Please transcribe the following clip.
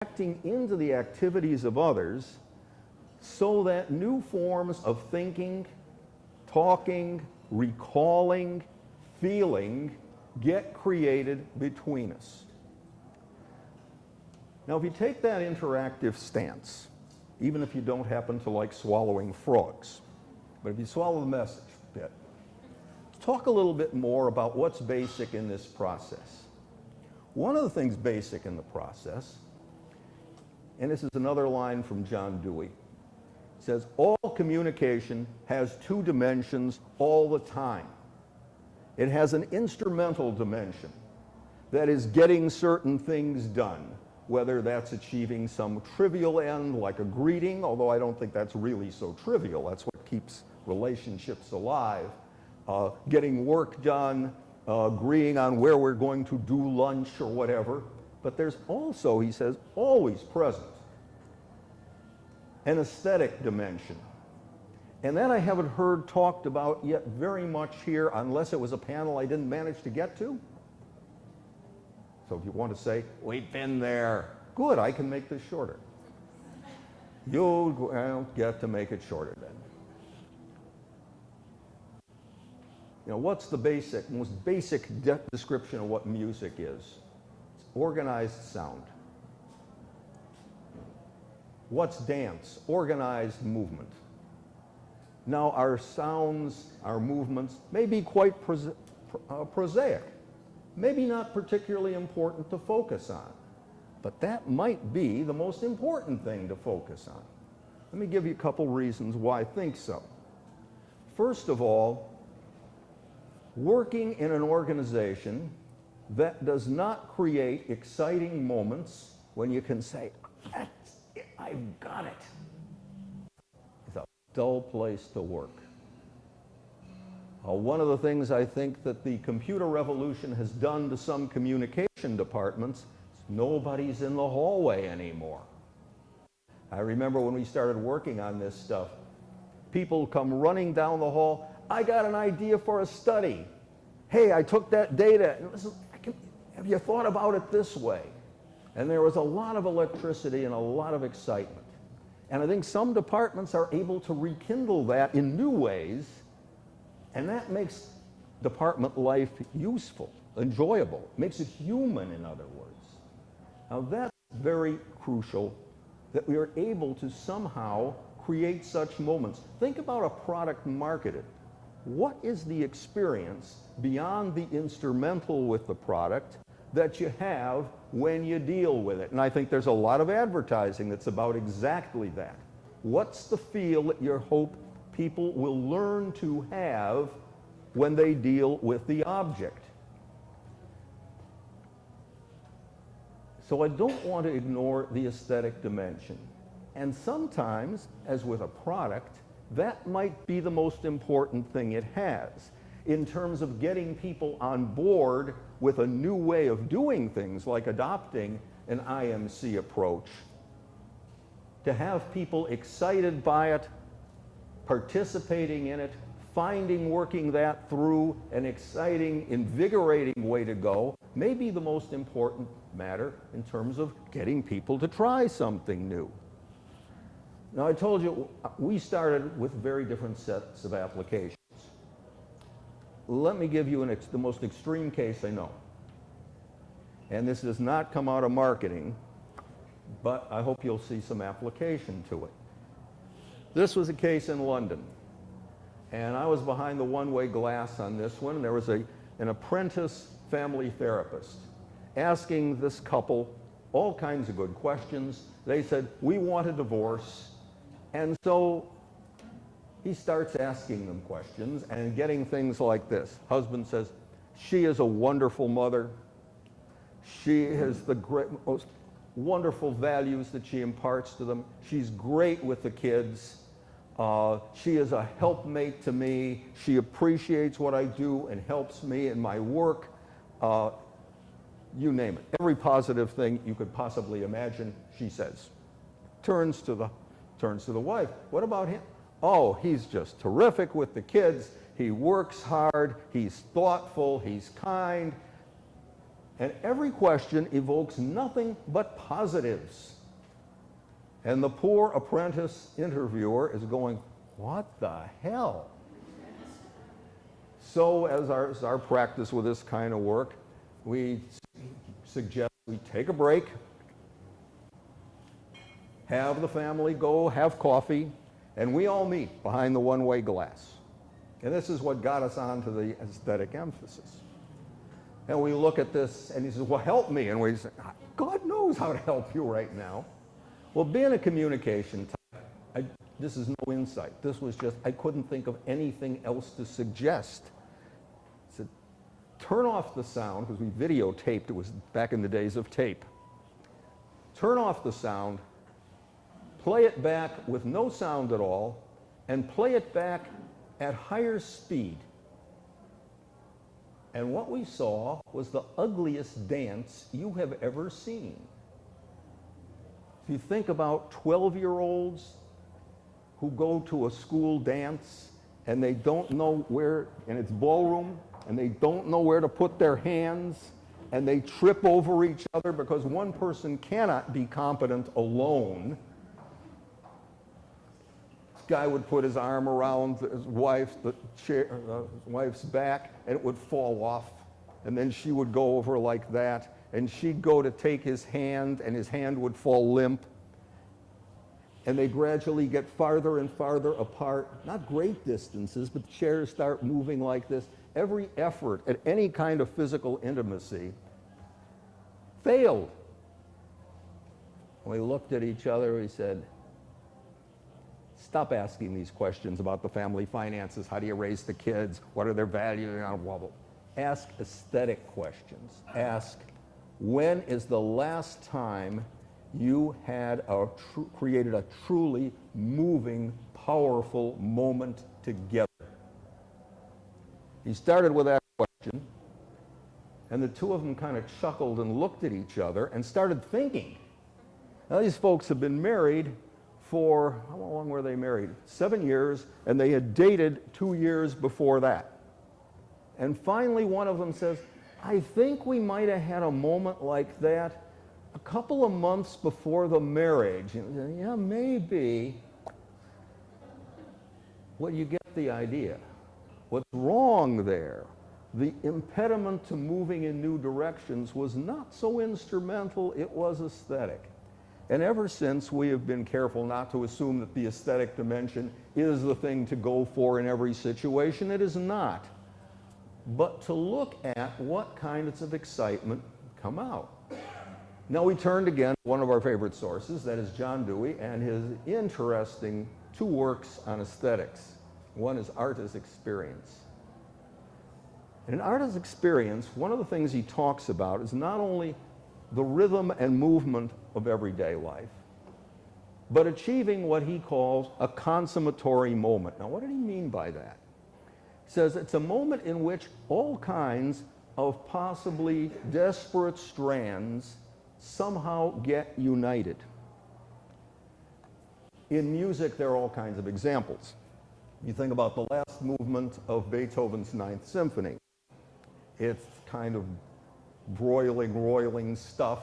acting into the activities of others so that new forms of thinking, talking, recalling, feeling get created between us. Now, if you take that interactive stance, even if you don't happen to like swallowing frogs, but if you swallow the message a bit, talk a little bit more about what's basic in this process. One of the things basic in the process, and this is another line from John Dewey, says all communication has two dimensions all the time. It has an instrumental dimension, that is getting certain things done, whether that's achieving some trivial end like a greeting, although I don't think that's really so trivial. That's what keeps relationships alive. Getting work done, agreeing on where we're going to do lunch or whatever. But there's also, he says, always present an aesthetic dimension. And that I haven't heard talked about yet very much here, unless it was a panel I didn't manage to get to. So if you want to say, we've been there, good, I can make this shorter. You'll get to make it shorter then. You know, what's the most basic description of what music is? It's organized sound. What's dance? Organized movement. Now, our sounds, our movements may be quite prosaic, maybe not particularly important to focus on, but that might be the most important thing to focus on. Let me give you a couple reasons why I think so. First of all, working in an organization that does not create exciting moments when you can say, that's it, I've got it, is a dull place to work. One of the things I think that the computer revolution has done to some communication departments is nobody's in the hallway anymore. I remember when we started working on this stuff, people come running down the hall, I got an idea for a study. Hey, I took that data, and listen, have you thought about it this way? And there was a lot of electricity and a lot of excitement. And I think some departments are able to rekindle that in new ways, and that makes department life useful, enjoyable, makes it human, in other words. Now that's very crucial, that we are able to somehow create such moments. Think about a product marketed. What is the experience beyond the instrumental with the product that you have when you deal with it? And I think there's a lot of advertising that's about exactly that. What's the feel that you hope people will learn to have when they deal with the object? So I don't want to ignore the aesthetic dimension. And sometimes, as with a product, that might be the most important thing it has in terms of getting people on board with a new way of doing things, like adopting an IMC approach, to have people excited by it, participating in it, finding working that through an exciting, invigorating way to go, may be the most important matter in terms of getting people to try something new. Now, I told you we started with very different sets of applications. Let me give you the most extreme case I know. And this does not come out of marketing, but I hope you'll see some application to it. This was a case in London, and I was behind the one-way glass on this one, and there was an apprentice family therapist asking this couple all kinds of good questions. They said, we want a divorce. And so he starts asking them questions and getting things like this. Husband says, she is a wonderful mother. She has the most wonderful values that she imparts to them. She's great with the kids. She is a helpmate to me. She appreciates what I do and helps me in my work. You name it. Every positive thing you could possibly imagine, she says. Turns to the wife. What about him? Oh, he's just terrific with the kids. He works hard. He's thoughtful. He's kind. And every question evokes nothing but positives. And the poor apprentice interviewer is going, what the hell? So as our practice with this kind of work, we suggest we take a break, have the family go have coffee, and we all meet behind the one-way glass. And this is what got us onto the aesthetic emphasis. And we look at this, and he says, well, help me. And we say, God knows how to help you right now. Well, being a communication type, this is no insight. This was just, I couldn't think of anything else to suggest. I said, turn off the sound, because we videotaped, it was back in the days of tape. Turn off the sound, play it back with no sound at all, and play it back at higher speed. And what we saw was the ugliest dance you have ever seen. If you think about 12-year-olds who go to a school dance and they don't know where, and it's ballroom, and they don't know where to put their hands, and they trip over each other because one person cannot be competent alone. Guy would put his arm around his wife's back, and it would fall off. And then she would go over like that, and she'd go to take his hand, and his hand would fall limp. And they gradually get farther and farther apart, not great distances, but the chairs start moving like this. Every effort at any kind of physical intimacy failed. We looked at each other, we said, stop asking these questions about the family finances. How do you raise the kids? What are their values? Blah, blah, blah. Ask aesthetic questions. Ask, when is the last time you had created a truly moving, powerful moment together? He started with that question, and the two of them kind of chuckled and looked at each other and started thinking. Now, these folks have been married for, how long were they married? 7 years, and they had dated 2 years before that. And finally, one of them says, I think we might have had a moment like that a couple of months before the marriage. And, yeah, maybe. Well, you get the idea. What's wrong there? The impediment to moving in new directions was not so instrumental, it was aesthetic. And ever since, we have been careful not to assume that the aesthetic dimension is the thing to go for in every situation. It is not. But to look at what kinds of excitement come out. Now we turned again to one of our favorite sources, that is John Dewey, and his interesting 2 works on aesthetics. One is Art as Experience. In Art as Experience, one of the things he talks about is not only the rhythm and movement of everyday life, but achieving what he calls a consummatory moment. Now, what did he mean by that? He says it's a moment in which all kinds of possibly desperate strands somehow get united. In music, there are all kinds of examples. You think about the last movement of Beethoven's Ninth Symphony. It's kind of roiling stuff,